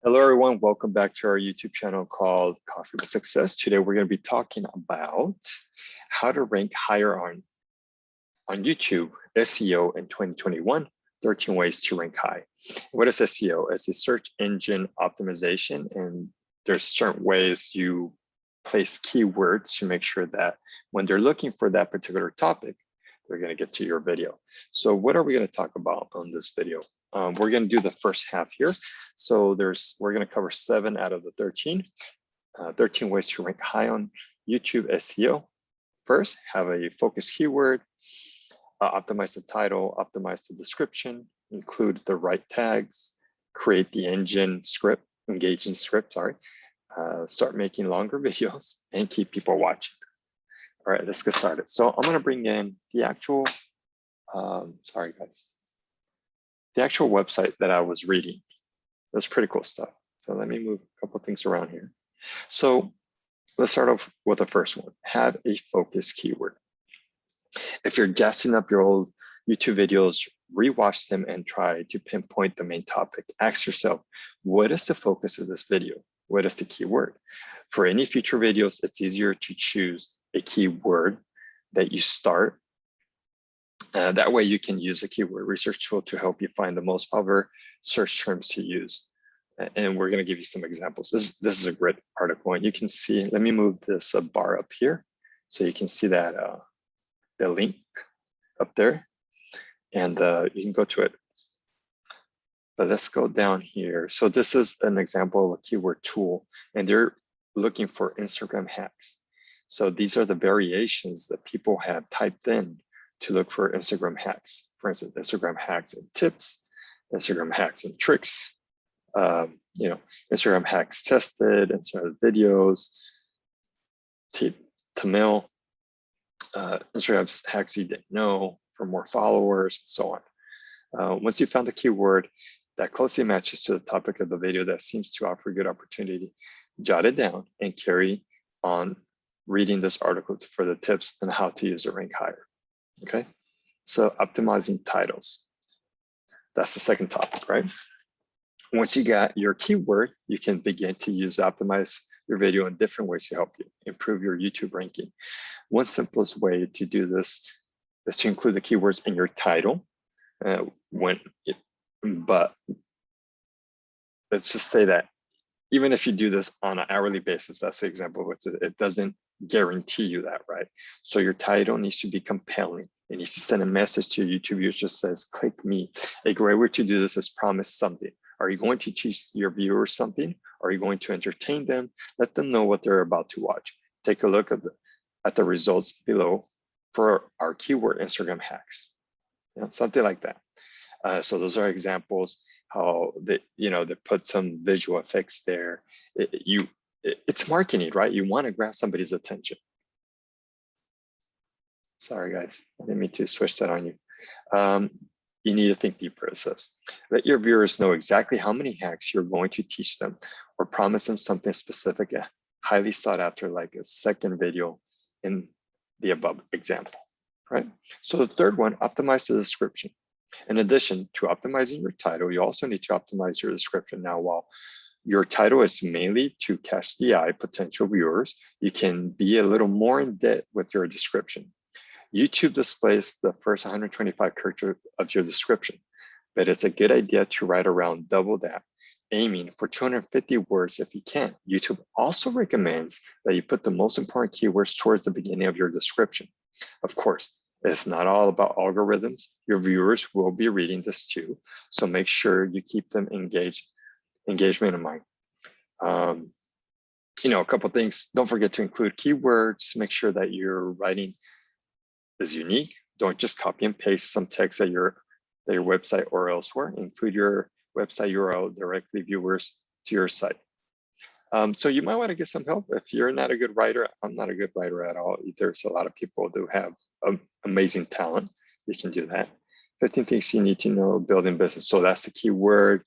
Hello, everyone. Welcome back to our YouTube channel called Coffee with Success. Today, we're going to be talking about how to rank higher on YouTube SEO in 2021, 13 ways to rank high. What is SEO? It's a search engine optimization, and there's certain ways you place keywords to make sure that when they're looking for that particular topic, they're going to get to your video. So what are we going to talk about on this video? We're going to do the first half here. So we're going to cover 7 out of the 13 ways to rank high on YouTube SEO. First, have a focus keyword, optimize the title, optimize the description, include the right tags, create the engaging script, start making longer videos, and keep people watching. All right, let's get started. So I'm going to bring in the actual, the actual website that I was reading. That's pretty cool stuff. So let me move a couple of things around here. So let's start off with the first one. Have a focus keyword. If you're gassing up your old YouTube videos, rewatch them and try to pinpoint the main topic. Ask yourself, what is the focus of this video? What is the keyword? For any future videos, it's easier to choose a keyword that you start. That way you can use a keyword research tool to help you find the most popular search terms to use. And we're going to give you some examples. This is a great article, and you can see, let me move this bar up here so you can see that the link up there, and you can go to it. But let's go down here. So this is an example of a keyword tool, and they're looking for Instagram hacks. So these are the variations that people have typed in to look for Instagram hacks. For instance, Instagram hacks and tips, Instagram hacks and tricks, Instagram hacks tested, Instagram videos, Tamil, Instagram hacks you didn't know for more followers, and so on. Once you found the keyword that closely matches to the topic of the video that seems to offer a good opportunity, jot it down and carry on reading this article for the tips on how to use the rank higher. Okay, so optimizing titles. That's the second topic, right? Once you got your keyword, you can begin to optimize your video in different ways to help you improve your YouTube ranking. One simplest way to do this is to include the keywords in your title. But let's just say that even if you do this on an hourly basis, that's the example, it doesn't guarantee you that, right? So your title needs to be compelling. It needs to send a message to your YouTube user that says, click me. A great way to do this is promise something. Are you going to teach your viewers something? Are you going to entertain them? Let them know what they're about to watch. Take a look at the results below for our keyword Instagram hacks. Something like that. So those are examples how they put some visual effects there. It's marketing, right? You want to grab somebody's attention. Sorry, guys, I didn't mean to switch that on you. You need to think deeper, it says. Let your viewers know exactly how many hacks you're going to teach them, or promise them something specific, highly sought after, like a second video in the above example, right? So the third one, optimize the description. In addition to optimizing your title, you also need to optimize your description. Now, while your title is mainly to catch the eye potential viewers, you can be a little more in depth with your description. YouTube displays the first 125 characters of your description, but it's a good idea to write around double that, aiming for 250 words if you can. YouTube also recommends that you put the most important keywords towards the beginning of your description. Of course, it's not all about algorithms. Your viewers will be reading this too, so make sure you keep them engagement in mind. A couple things. Don't forget to include keywords. Make sure that your writing is unique. Don't just copy and paste some text at your website or elsewhere. Include your website URL directly viewers to your site. So you might want to get some help. If you're not a good writer, I'm not a good writer at all. There's a lot of people who have amazing talent. You can do that. 15 things you need to know building business. So that's the keyword.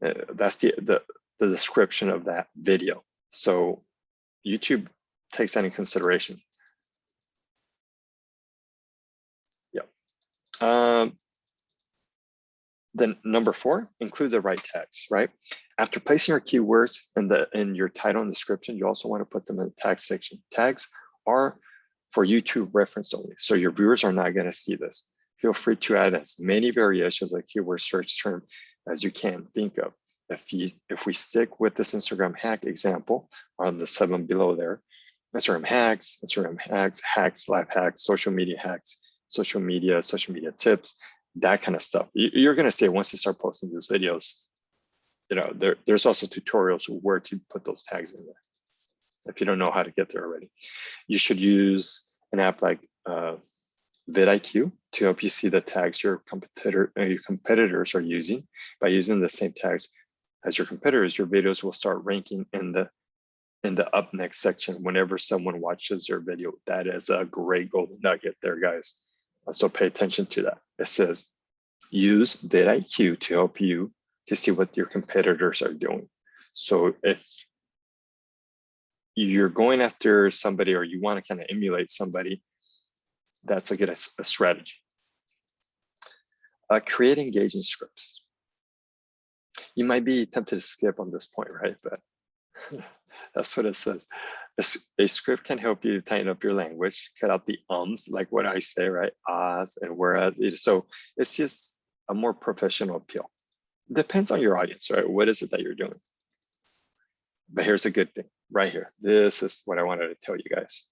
That's the description of that video. So YouTube takes that in consideration. Yeah. Then number 4, include the right tags, right? After placing your keywords in your title and description, you also want to put them in the tag section. Tags are for you to reference only, so your viewers are not going to see this. Feel free to add as many variations of keyword search term as you can think of. If we stick with this Instagram hack example on the 7 below there, Instagram hacks, life hacks, social media tips, that kind of stuff. You're going to say once you start posting these videos, there's also tutorials where to put those tags in there if you don't know how to get there already. You should use an app like vidIQ to help you see the tags your competitors are using. By using the same tags as your competitors, your videos will start ranking in the up next section whenever someone watches your video. That is a great golden nugget there, guys. So pay attention to that. It says use vidIQ to help you to see what your competitors are doing. So if you're going after somebody or you want to kind of emulate somebody, that's a good strategy. Create engaging scripts. You might be tempted to skip on this point, right? But that's what it says. A script can help you tighten up your language, cut out the ums, like what I say, right? Ahs and whereas. So it's just a more professional appeal. Depends on your audience, right? What is it that you're doing? But here's a good thing right here. This is what I wanted to tell you guys.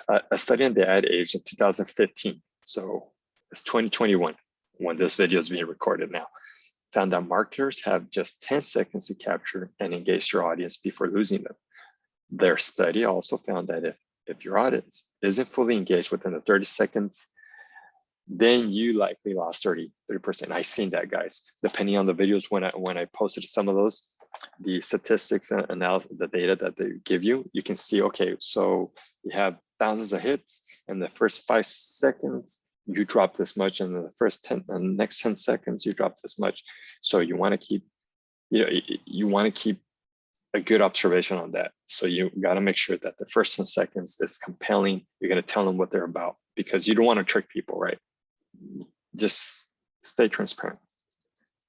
A study in the ad age in 2015, so it's 2021 when this video is being recorded now, found that marketers have just 10 seconds to capture and engage your audience before losing them. Their study also found that if your audience isn't fully engaged within the 30 seconds, then you likely lost 30%. I've seen that, guys. Depending on the videos, when I posted some of those, the statistics and analysis, the data that they give you, you can see, okay, so you have thousands of hits, and the first 5 seconds, you drop this much, and the next 10 seconds, you drop this much. So you want to keep, you want to keep a good observation on that. So you got to make sure that the first 10 seconds is compelling. You're going to tell them what they're about, because you don't want to trick people, right? Just stay transparent.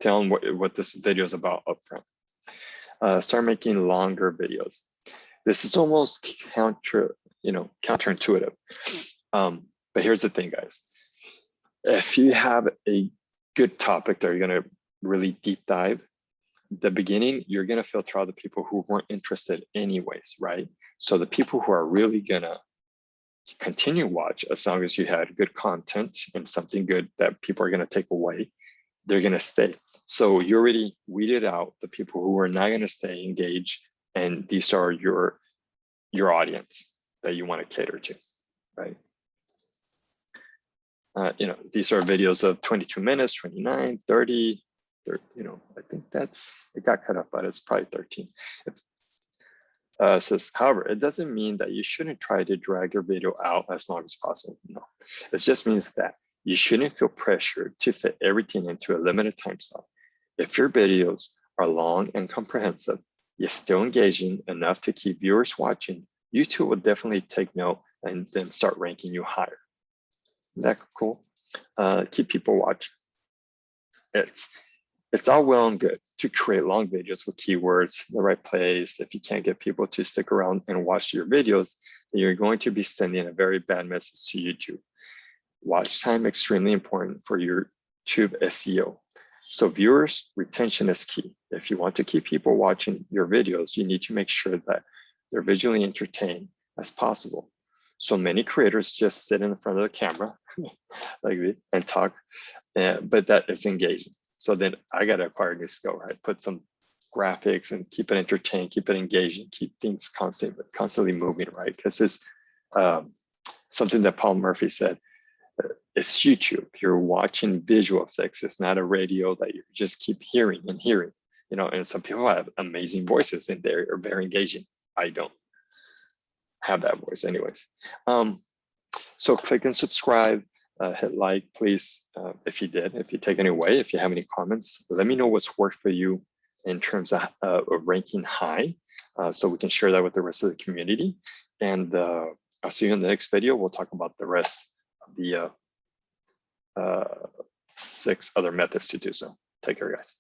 Tell them what this video is about upfront. Start making longer videos. This is almost counterintuitive. But here's the thing, guys. If you have a good topic that you're going to really deep dive, the beginning, you're going to filter out the people who weren't interested anyways, right? So the people who are really going to continue watch, as long as you had good content and something good that people are going to take away, they're going to stay. So you already weeded out the people who are not going to stay engaged, and these are your audience that you want to cater to, right? These are videos of 22 minutes, 29, 30, I think it got cut off, but it's probably 13. Says, however, it doesn't mean that you shouldn't try to drag your video out as long as possible. No, it just means that you shouldn't feel pressured to fit everything into a limited time slot. If your videos are long and comprehensive, yet still engaging enough to keep viewers watching, YouTube will definitely take note and then start ranking you higher. Isn't that cool? Keep people watching. It's all well and good to create long videos with keywords in the right place. If you can't get people to stick around and watch your videos, then you're going to be sending a very bad message to YouTube. Watch time extremely important for your YouTube SEO. So viewers, retention is key. If you want to keep people watching your videos, you need to make sure that they're visually entertained as possible. So many creators just sit in front of the camera like me and talk, but that is engaging. So then I got to acquire a new skill, right? Put some graphics and keep it entertained, keep it engaging, keep things constantly moving, right? Because it's something that Paul Murphy said. It's YouTube. You're watching visual effects. It's not a radio that you just keep hearing and hearing. And some people have amazing voices and they are very engaging. I don't have that voice anyways. So click and subscribe, hit like, please, if you take any away, if you have any comments, let me know what's worked for you in terms of ranking high, so we can share that with the rest of the community. And I'll see you in the next video. We'll talk about the rest of the 6 other methods to do so. Take care, guys.